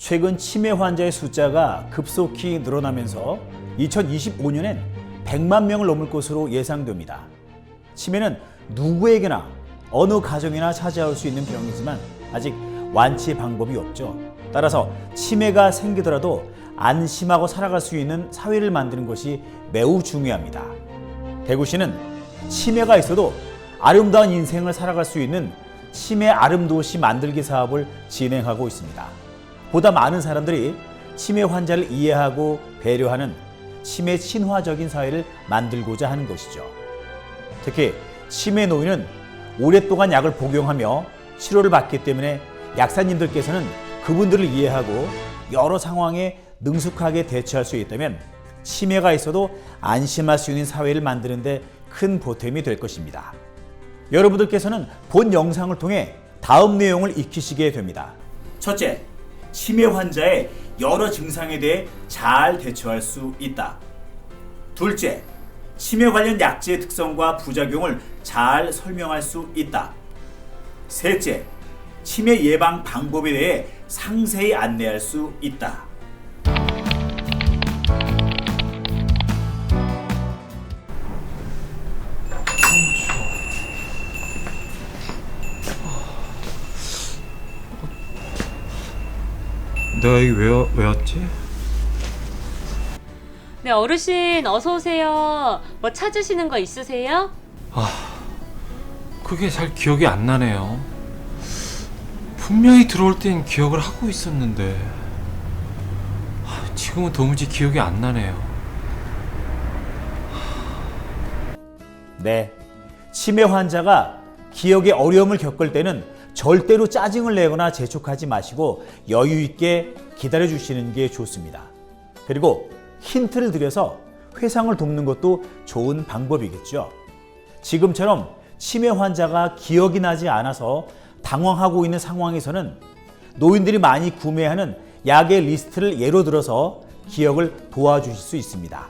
최근 치매 환자의 숫자가 급속히 늘어나면서 2025년엔 100만 명을 넘을 것으로 예상됩니다. 치매는 누구에게나 어느 가정이나 찾아올 수 있는 병이지만 아직 완치 방법이 없죠. 따라서 치매가 생기더라도 안심하고 살아갈 수 있는 사회를 만드는 것이 매우 중요합니다. 대구시는 치매가 있어도 아름다운 인생을 살아갈 수 있는 치매 아름도시 만들기 사업을 진행하고 있습니다. 보다 많은 사람들이 치매 환자를 이해하고 배려하는 치매 친화적인 사회를 만들고자 하는 것이죠. 특히 치매 노인은 오랫동안 약을 복용하며 치료를 받기 때문에 약사님들께서는 그분들을 이해하고 여러 상황에 능숙하게 대처할 수 있다면 치매가 있어도 안심할 수 있는 사회를 만드는 데 큰 보탬이 될 것입니다. 여러분들께서는 본 영상을 통해 다음 내용을 익히시게 됩니다. 첫째, 치매 환자의 여러 증상에 대해 잘 대처할 수 있다. 둘째, 치매 관련 약제의 특성과 부작용을 잘 설명할 수 있다. 셋째, 치매 예방 방법에 대해 상세히 안내할 수 있다. 내가 여기 왜 왔지? 네, 어르신 어서 오세요. 뭐 찾으시는 거 있으세요? 그게 잘 기억이 안 나네요. 분명히 들어올 땐 기억을 하고 있었는데 지금은 도무지 기억이 안 나네요. 네, 치매 환자가 기억에 어려움을 겪을 때는 절대로 짜증을 내거나 재촉하지 마시고 여유 있게 기다려 주시는 게 좋습니다. 그리고 힌트를 드려서 회상을 돕는 것도 좋은 방법이겠죠. 지금처럼 치매 환자가 기억이 나지 않아서 당황하고 있는 상황에서는 노인들이 많이 구매하는 약의 리스트를 예로 들어서 기억을 도와주실 수 있습니다.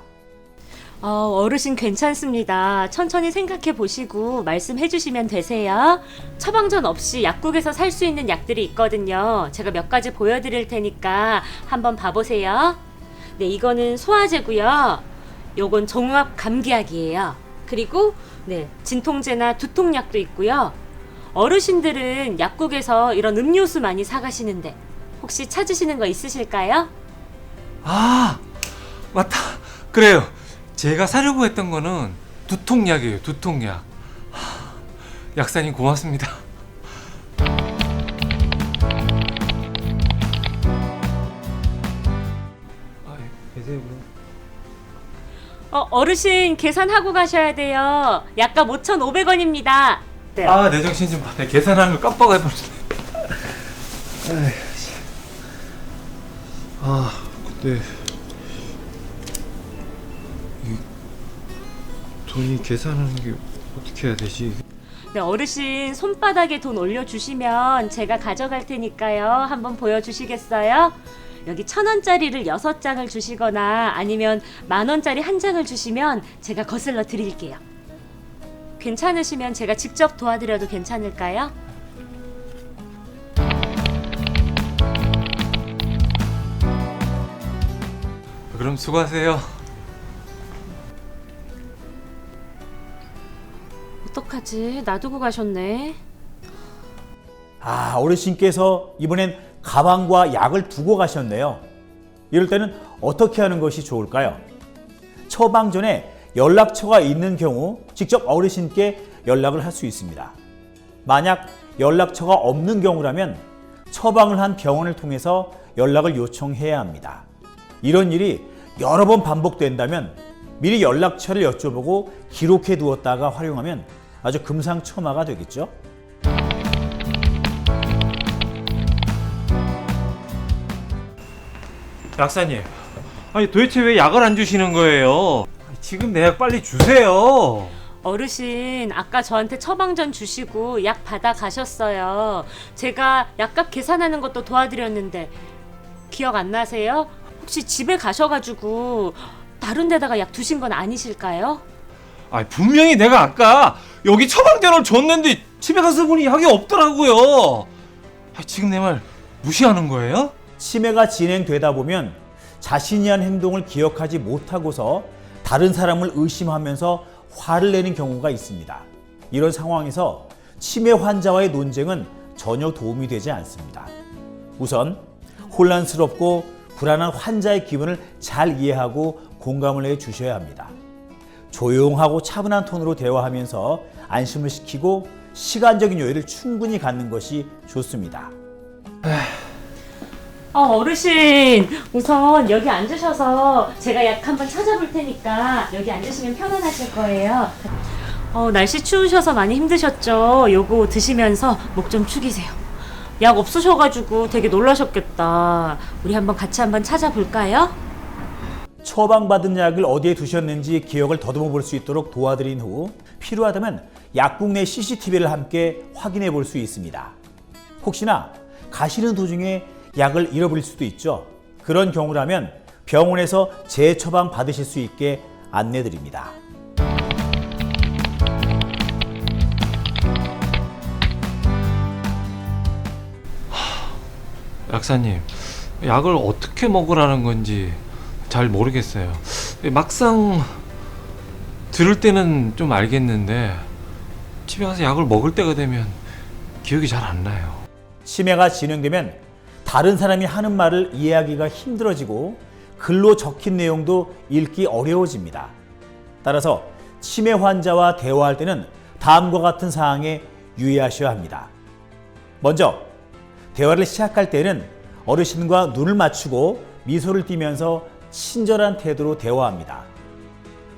어르신 괜찮습니다. 천천히 생각해 보시고 말씀해 주시면 되세요. 처방전 없이 약국에서 살 수 있는 약들이 있거든요. 제가 몇 가지 보여드릴 테니까 한번 봐보세요. 네, 이거는 소화제고요. 요건 종합 감기약이에요. 그리고 네, 진통제나 두통약도 있고요. 어르신들은 약국에서 이런 음료수 많이 사가시는데 혹시 찾으시는 거 있으실까요? 아, 맞다. 그래요. 제가 사려고 했던 거는 두통약이에요. 두통약. 약사님 고맙습니다. 계세요 그럼? 어르신 계산하고 가셔야 돼요. 약값 5,500원입니다. 네. 내 정신 좀 봐. 내가 계산하는 걸 깜빡해버렸네. 근데 이 돈이 계산하는 게 어떻게 해야 되지? 네, 어르신 손바닥에 돈 올려주시면 제가 가져갈 테니까요. 한번 보여주시겠어요? 여기 1,000원짜리를 6장을 주시거나 아니면 10,000원짜리 1장을 주시면 제가 거슬러 드릴게요. 괜찮으시면 제가 직접 도와드려도 괜찮을까요? 그럼 수고하세요. 어떡하지? 놔두고 가셨네. 어르신께서 이번엔 가방과 약을 두고 가셨네요. 이럴 때는 어떻게 하는 것이 좋을까요? 처방 전에 연락처가 있는 경우 직접 어르신께 연락을 할 수 있습니다. 만약 연락처가 없는 경우라면 처방을 한 병원을 통해서 연락을 요청해야 합니다. 이런 일이 여러 번 반복된다면 미리 연락처를 여쭤보고 기록해 두었다가 활용하면 아주 금상첨화가 되겠죠. 약사님, 아니 도대체 왜 약을 안 주시는 거예요? 지금 내 약 빨리 주세요. 어르신 아까 저한테 처방전 주시고 약 받아 가셨어요. 제가 약값 계산하는 것도 도와드렸는데 기억 안 나세요? 혹시 집에 가셔가지고 다른 데다가 약 두신 건 아니실까요? 분명히 내가 아까 여기 처방전을 줬는데 집에 가서 보니 약이 없더라고요. 지금 내 말 무시하는 거예요? 치매가 진행되다 보면 자신이 한 행동을 기억하지 못하고서 다른 사람을 의심하면서 화를 내는 경우가 있습니다. 이런 상황에서 치매 환자와의 논쟁은 전혀 도움이 되지 않습니다. 우선 혼란스럽고 불안한 환자의 기분을 잘 이해하고 공감을 해 주셔야 합니다. 조용하고 차분한 톤으로 대화하면서 안심을 시키고 시간적인 여유를 충분히 갖는 것이 좋습니다. 어르신, 우선 여기 앉으셔서 제가 약 한번 찾아볼 테니까 여기 앉으시면 편안하실 거예요. 날씨 추우셔서 많이 힘드셨죠? 요거 드시면서 목 좀 축이세요. 약 없으셔가지고 되게 놀라셨겠다. 우리 같이 한번 찾아볼까요? 처방받은 약을 어디에 두셨는지 기억을 더듬어 볼 수 있도록 도와드린 후 필요하다면 약국 내 CCTV를 함께 확인해 볼 수 있습니다. 혹시나 가시는 도중에 약을 잃어버릴 수도 있죠. 그런 경우라면 병원에서 재처방 받으실 수 있게 안내 드립니다. 약사님, 약을 어떻게 먹으라는 건지 잘 모르겠어요. 막상 들을 때는 좀 알겠는데 집에 가서 약을 먹을 때가 되면 기억이 잘 안 나요. 치매가 진행되면 다른 사람이 하는 말을 이해하기가 힘들어지고 글로 적힌 내용도 읽기 어려워집니다. 따라서 치매 환자와 대화할 때는 다음과 같은 사항에 유의하셔야 합니다. 먼저 대화를 시작할 때는 어르신과 눈을 맞추고 미소를 띠면서 친절한 태도로 대화합니다.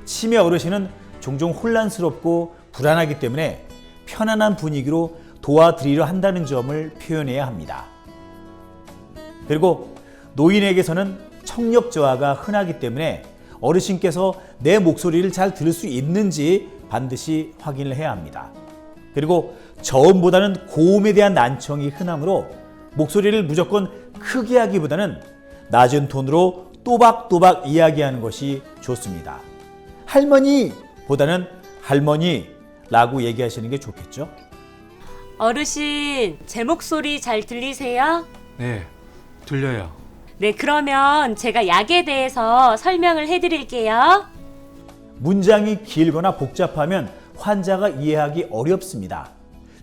치매 어르신은 종종 혼란스럽고 불안하기 때문에 편안한 분위기로 도와드리려 한다는 점을 표현해야 합니다. 그리고 노인에게서는 청력 저하가 흔하기 때문에 어르신께서 내 목소리를 잘 들을 수 있는지 반드시 확인을 해야 합니다. 그리고 저음보다는 고음에 대한 난청이 흔하므로 목소리를 무조건 크게 하기보다는 낮은 톤으로 또박또박 이야기하는 것이 좋습니다. 할머니 보다는 할머니라고 얘기하시는 게 좋겠죠? 어르신, 제 목소리 잘 들리세요? 네, 들려요. 네, 그러면 제가 약에 대해서 설명을 해드릴게요. 문장이 길거나 복잡하면 환자가 이해하기 어렵습니다.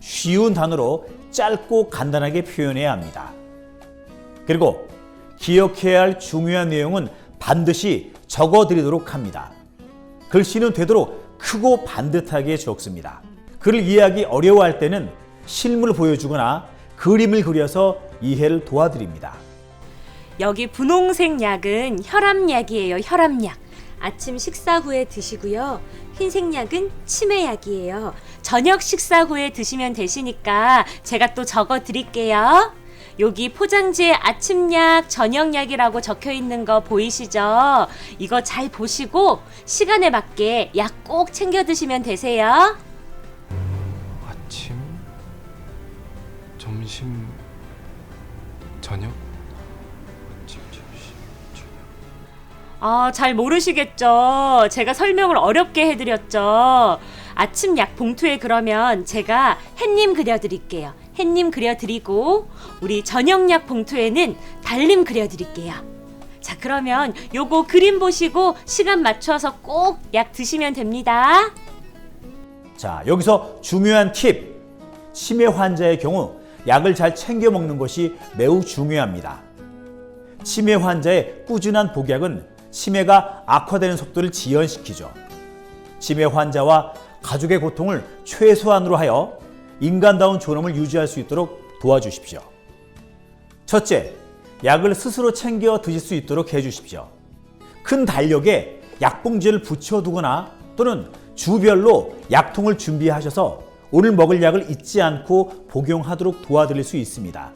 쉬운 단어로 짧고 간단하게 표현해야 합니다. 그리고 기억해야 할 중요한 내용은 반드시 적어드리도록 합니다. 글씨는 되도록 크고 반듯하게 적습니다. 글을 이해하기 어려워할 때는 실물을 보여주거나 그림을 그려서 이해를 도와드립니다. 여기 분홍색 약은 혈압약이에요. 혈압약. 아침 식사 후에 드시고요. 흰색 약은 치매약이에요. 저녁 식사 후에 드시면 되시니까 제가 또 적어 드릴게요. 여기 포장지에 아침약, 저녁약이라고 적혀 있는 거 보이시죠? 이거 잘 보시고 시간에 맞게 약 꼭 챙겨 드시면 되세요. 아침, 점심, 저녁? 아침, 점심, 저녁. 잘 모르시겠죠? 제가 설명을 어렵게 해드렸죠? 아침 약 봉투에 그러면 제가 햇님 그려드릴게요. 햇님 그려드리고 우리 저녁 약 봉투에는 달님 그려드릴게요. 자, 그러면 요거 그림 보시고 시간 맞춰서 꼭 약 드시면 됩니다. 자, 여기서 중요한 팁! 치매 환자의 경우 약을 잘 챙겨 먹는 것이 매우 중요합니다. 치매 환자의 꾸준한 복약은 치매가 악화되는 속도를 지연시키죠. 치매 환자와 가족의 고통을 최소한으로 하여 인간다운 존엄을 유지할 수 있도록 도와주십시오. 첫째, 약을 스스로 챙겨 드실 수 있도록 해주십시오. 큰 달력에 약봉지를 붙여두거나 또는 주별로 약통을 준비하셔서 오늘 먹을 약을 잊지 않고 복용하도록 도와드릴 수 있습니다.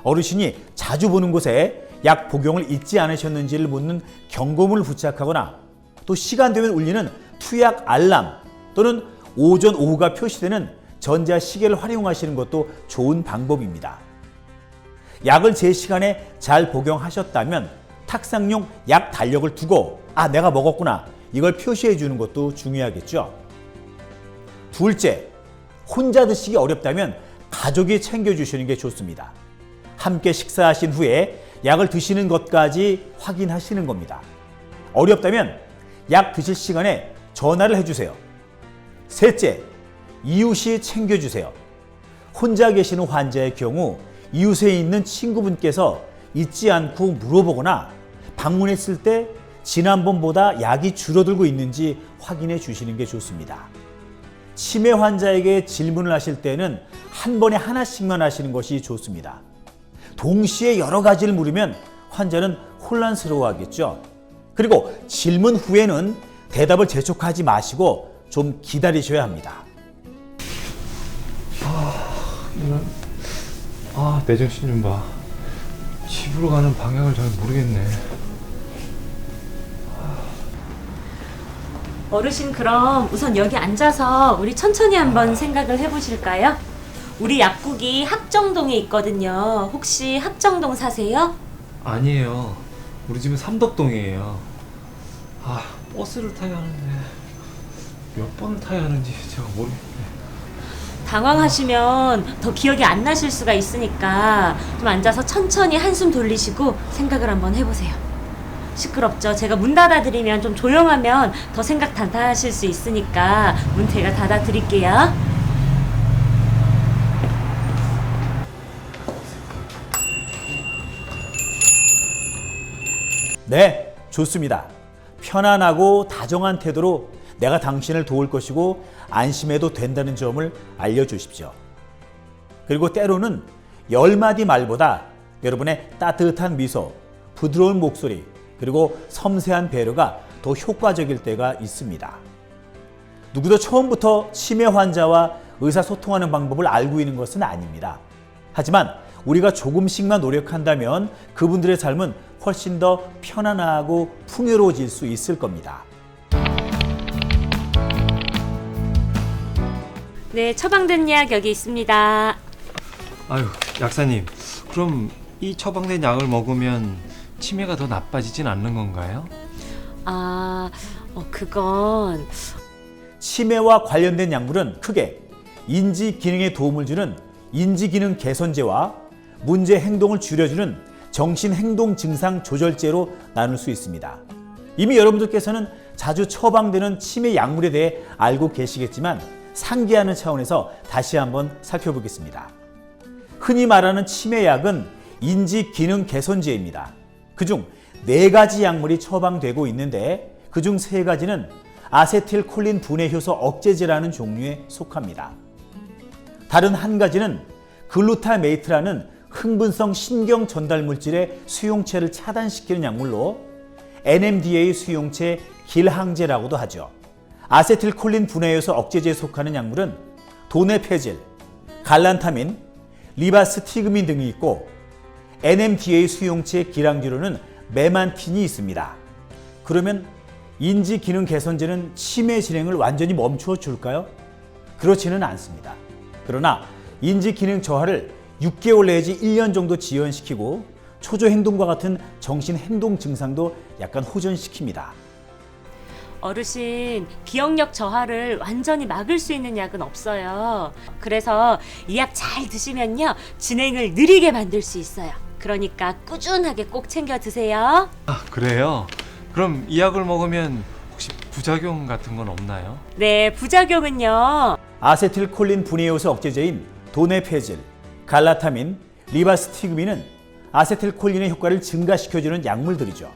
어르신이 자주 보는 곳에 약 복용을 잊지 않으셨는지를 묻는 경고문을 부착하거나 또 시간 되면 울리는 투약 알람 또는 오전, 오후가 표시되는 전자시계를 활용하시는 것도 좋은 방법입니다. 약을 제 시간에 잘 복용하셨다면 탁상용 약 달력을 두고 내가 먹었구나 이걸 표시해 주는 것도 중요하겠죠. 둘째, 혼자 드시기 어렵다면 가족이 챙겨주시는 게 좋습니다. 함께 식사하신 후에 약을 드시는 것까지 확인하시는 겁니다. 어렵다면 약 드실 시간에 전화를 해주세요. 셋째, 이웃이 챙겨주세요. 혼자 계시는 환자의 경우 이웃에 있는 친구분께서 잊지 않고 물어보거나 방문했을 때 지난번보다 약이 줄어들고 있는지 확인해 주시는 게 좋습니다. 치매 환자에게 질문을 하실 때는 한 번에 하나씩만 하시는 것이 좋습니다. 동시에 여러 가지를 물으면 환자는 혼란스러워하겠죠. 그리고 질문 후에는 대답을 재촉하지 마시고 좀 기다리셔야 합니다. 내 정신 좀 봐. 집으로 가는 방향을 잘 모르겠네. 어르신 그럼 우선 여기 앉아서 우리 천천히 한번 생각을 해보실까요? 우리 약국이 합정동에 있거든요. 혹시 합정동 사세요? 아니에요. 우리 집은 삼덕동이에요. 버스를 타야 하는데 몇 번을 타야 하는지 제가 모르겠네. 당황하시면 더 기억이 안 나실 수가 있으니까 좀 앉아서 천천히 한숨 돌리시고 생각을 한번 해보세요. 시끄럽죠? 제가 문 닫아드리면 좀 조용하면 더 생각 단단하실 수 있으니까 문 제가 닫아드릴게요. 네, 좋습니다. 편안하고 다정한 태도로 내가 당신을 도울 것이고 안심해도 된다는 점을 알려주십시오. 그리고 때로는 10마디 말보다 여러분의 따뜻한 미소, 부드러운 목소리, 그리고 섬세한 배려가 더 효과적일 때가 있습니다. 누구도 처음부터 치매 환자와 의사소통하는 방법을 알고 있는 것은 아닙니다. 하지만 우리가 조금씩만 노력한다면 그분들의 삶은 훨씬 더 편안하고 풍요로워질 수 있을 겁니다. 네, 처방된 약 여기 있습니다. 아유, 약사님. 그럼 이 처방된 약을 먹으면 치매가 더 나빠지진 않는 건가요? 그건 치매와 관련된 약물은 크게 인지 기능에 도움을 주는 인지 기능 개선제와 문제 행동을 줄여주는 정신 행동 증상 조절제로 나눌 수 있습니다. 이미 여러분들께서는 자주 처방되는 치매 약물에 대해 알고 계시겠지만 상기하는 차원에서 다시 한번 살펴보겠습니다. 흔히 말하는 치매약은 인지 기능 개선제입니다. 그중 4가지 약물이 처방되고 있는데 그중 3가지는 아세틸콜린 분해 효소 억제제라는 종류에 속합니다. 다른 한 가지는 글루타메이트라는 흥분성 신경 전달 물질의 수용체를 차단시키는 약물로 NMDA 수용체 길항제라고도 하죠. 아세틸콜린 분해 효소 억제제에 속하는 약물은 도네페질, 갈란타민, 리바스티그민 등이 있고 NMDA 수용체 길항제로는 메만틴이 있습니다. 그러면 인지 기능 개선제는 치매 진행을 완전히 멈추어 줄까요? 그렇지는 않습니다. 그러나 인지 기능 저하를 6개월 내지 1년 정도 지연시키고 초조 행동과 같은 정신 행동 증상도 약간 호전시킵니다. 어르신 기억력 저하를 완전히 막을 수 있는 약은 없어요. 그래서 이 약 잘 드시면요 진행을 느리게 만들 수 있어요. 그러니까 꾸준하게 꼭 챙겨 드세요. 그래요? 그럼 이 약을 먹으면 혹시 부작용 같은 건 없나요? 네, 부작용은요. 아세틸콜린 분해 효소 억제제인 도네페질, 갈라타민, 리바스티그민은 아세틸콜린의 효과를 증가시켜주는 약물들이죠.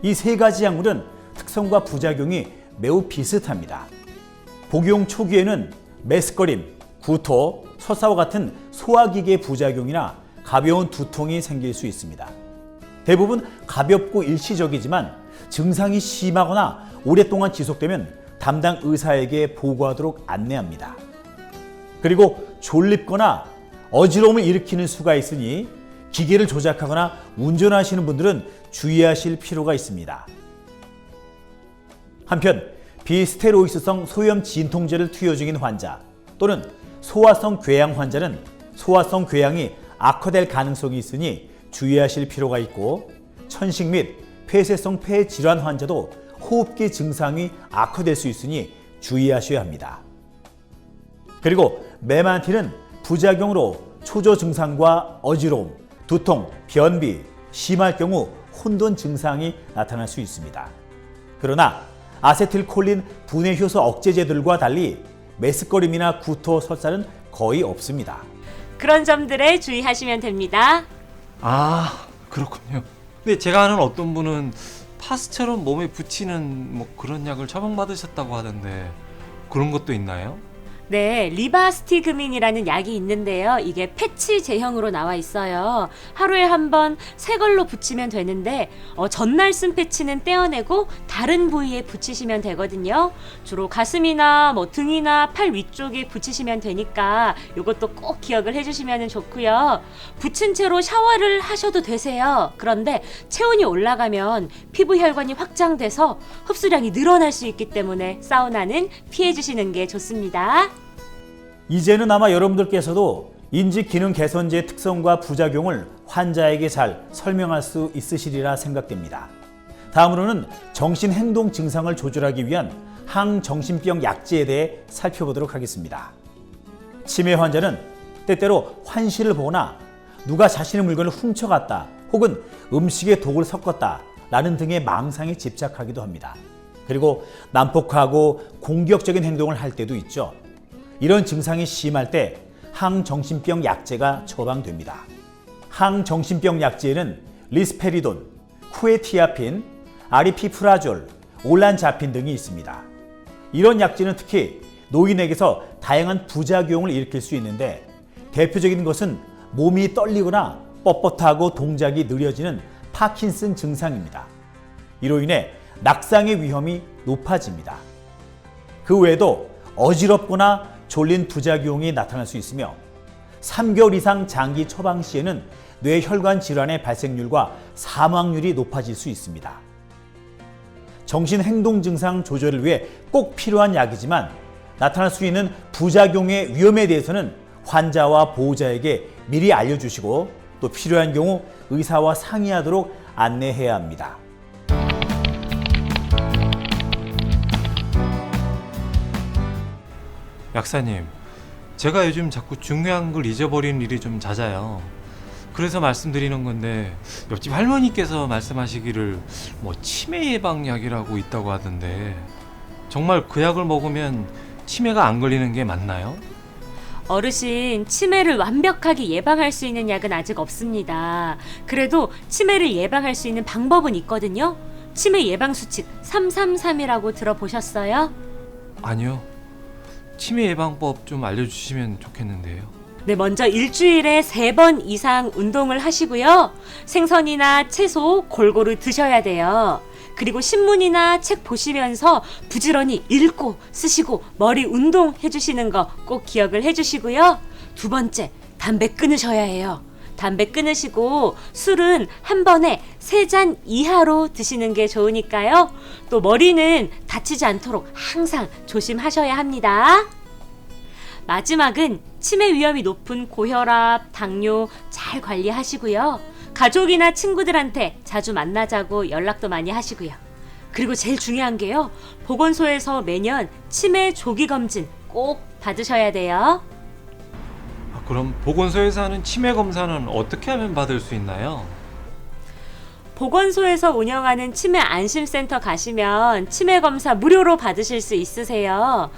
이 3가지 약물은 특성과 부작용이 매우 비슷합니다. 복용 초기에는 메스꺼림, 구토, 설사와 같은 소화기계 부작용이나 가벼운 두통이 생길 수 있습니다. 대부분 가볍고 일시적이지만 증상이 심하거나 오랫동안 지속되면 담당 의사에게 보고하도록 안내합니다. 그리고 졸립거나 어지러움을 일으키는 수가 있으니 기계를 조작하거나 운전하시는 분들은 주의하실 필요가 있습니다. 한편 비스테로이드성 소염 진통제를 투여 중인 환자 또는 소화성 궤양 환자는 소화성 궤양이 악화될 가능성이 있으니 주의하실 필요가 있고 천식 및 폐쇄성 폐 질환 환자도 호흡기 증상이 악화될 수 있으니 주의하셔야 합니다. 그리고 메만틴은 부작용으로 초조 증상과 어지러움, 두통, 변비, 심할 경우 혼돈 증상이 나타날 수 있습니다. 그러나 아세틸콜린 분해 효소 억제제들과 달리 메스꺼림이나 구토, 설사는 거의 없습니다. 그런 점들에 주의하시면 됩니다. 아, 그렇군요. 근데 제가 아는 어떤 분은 파스처럼 몸에 붙이는 뭐 그런 약을 처방받으셨다고 하던데 그런 것도 있나요? 네, 리바스티그민이라는 약이 있는데요. 이게 패치 제형으로 나와 있어요. 하루에 한 번 새 걸로 붙이면 되는데 전날 쓴 패치는 떼어내고 다른 부위에 붙이시면 되거든요. 주로 가슴이나 뭐 등이나 팔 위쪽에 붙이시면 되니까 이것도 꼭 기억을 해주시면 좋고요. 붙인 채로 샤워를 하셔도 되세요. 그런데 체온이 올라가면 피부 혈관이 확장돼서 흡수량이 늘어날 수 있기 때문에 사우나는 피해 주시는 게 좋습니다. 이제는 아마 여러분들께서도 인지 기능 개선제의 특성과 부작용을 환자에게 잘 설명할 수 있으시리라 생각됩니다. 다음으로는 정신행동 증상을 조절하기 위한 항정신병 약제에 대해 살펴보도록 하겠습니다. 치매 환자는 때때로 환시를 보거나 누가 자신의 물건을 훔쳐갔다 혹은 음식에 독을 섞었다 라는 등의 망상에 집착하기도 합니다. 그리고 난폭하고 공격적인 행동을 할 때도 있죠. 이런 증상이 심할 때 항정신병 약제가 처방됩니다. 항정신병 약제에는 리스페리돈, 쿠에티아핀, 아리피프라졸, 올란자핀 등이 있습니다. 이런 약제는 특히 노인에게서 다양한 부작용을 일으킬 수 있는데 대표적인 것은 몸이 떨리거나 뻣뻣하고 동작이 느려지는 파킨슨 증상입니다. 이로 인해 낙상의 위험이 높아집니다. 그 외에도 어지럽거나 졸린 부작용이 나타날 수 있으며 3개월 이상 장기 처방 시에는 뇌혈관 질환의 발생률과 사망률이 높아질 수 있습니다. 정신행동 증상 조절을 위해 꼭 필요한 약이지만 나타날 수 있는 부작용의 위험에 대해서는 환자와 보호자에게 미리 알려주시고 또 필요한 경우 의사와 상의하도록 안내해야 합니다. 약사님, 제가 요즘 자꾸 중요한 걸 잊어버리는 일이 좀 잦아요. 그래서 말씀드리는 건데 옆집 할머니께서 말씀하시기를 뭐 치매 예방약이라고 있다고 하던데 정말 그 약을 먹으면 치매가 안 걸리는 게 맞나요? 어르신, 치매를 완벽하게 예방할 수 있는 약은 아직 없습니다. 그래도 치매를 예방할 수 있는 방법은 있거든요. 치매 예방 수칙 333이라고 들어보셨어요? 아니요. 치매 예방법 좀 알려주시면 좋겠는데요. 네, 먼저 일주일에 3번 이상 운동을 하시고요. 생선이나 채소 골고루 드셔야 돼요. 그리고 신문이나 책 보시면서 부지런히 읽고 쓰시고 머리 운동 해주시는 거 꼭 기억을 해주시고요. 2번째, 담배 끊으셔야 해요. 담배 끊으시고 술은 한 번에 3잔 이하로 드시는 게 좋으니까요. 또 머리는 다치지 않도록 항상 조심하셔야 합니다. 마지막은 치매 위험이 높은 고혈압, 당뇨 잘 관리하시고요. 가족이나 친구들한테 자주 만나자고 연락도 많이 하시고요. 그리고 제일 중요한 게요. 보건소에서 매년 치매 조기 검진 꼭 받으셔야 돼요. 그럼 보건소에서 하는 치매 검사는 어떻게 하면 받을 수 있나요? 보건소에서 운영하는 치매 안심센터 가시면 치매 검사 무료로 받으실 수 있으세요.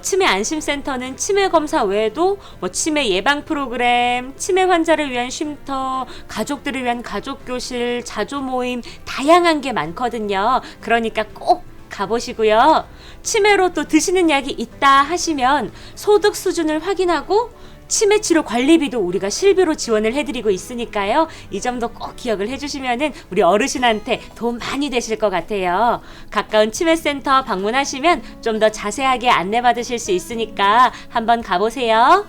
치매 안심센터는 치매 검사 외에도 치매 예방 프로그램, 치매 환자를 위한 쉼터, 가족들을 위한 가족교실, 자조 모임 다양한 게 많거든요. 그러니까 꼭 가보시고요. 치매로 또 드시는 약이 있다 하시면 소득 수준을 확인하고 치매 치료 관리비도 우리가 실비로 지원을 해드리고 있으니까요. 이 점도 꼭 기억을 해주시면은 우리 어르신한테 도움 많이 되실 것 같아요. 가까운 치매센터 방문하시면 좀 더 자세하게 안내받으실 수 있으니까 한번 가보세요.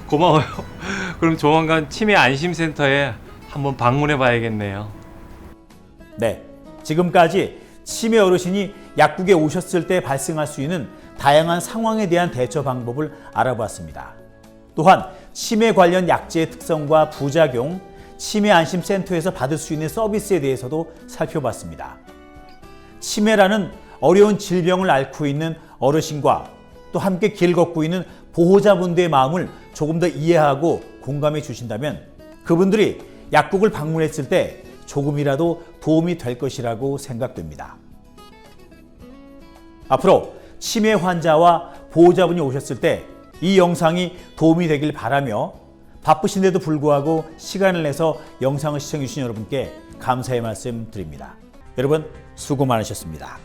고마워요. 그럼 조만간 치매 안심센터에 한번 방문해 봐야겠네요. 네, 지금까지 치매 어르신이 약국에 오셨을 때 발생할 수 있는 다양한 상황에 대한 대처 방법을 알아보았습니다. 또한 치매 관련 약제의 특성과 부작용, 치매 안심센터에서 받을 수 있는 서비스에 대해서도 살펴봤습니다. 치매라는 어려운 질병을 앓고 있는 어르신과 또 함께 길 걷고 있는 보호자분들의 마음을 조금 더 이해하고 공감해 주신다면 그분들이 약국을 방문했을 때 조금이라도 도움이 될 것이라고 생각됩니다. 앞으로 치매 환자와 보호자분이 오셨을 때 이 영상이 도움이 되길 바라며 바쁘신데도 불구하고 시간을 내서 영상을 시청해 주신 여러분께 감사의 말씀 드립니다. 여러분 수고 많으셨습니다.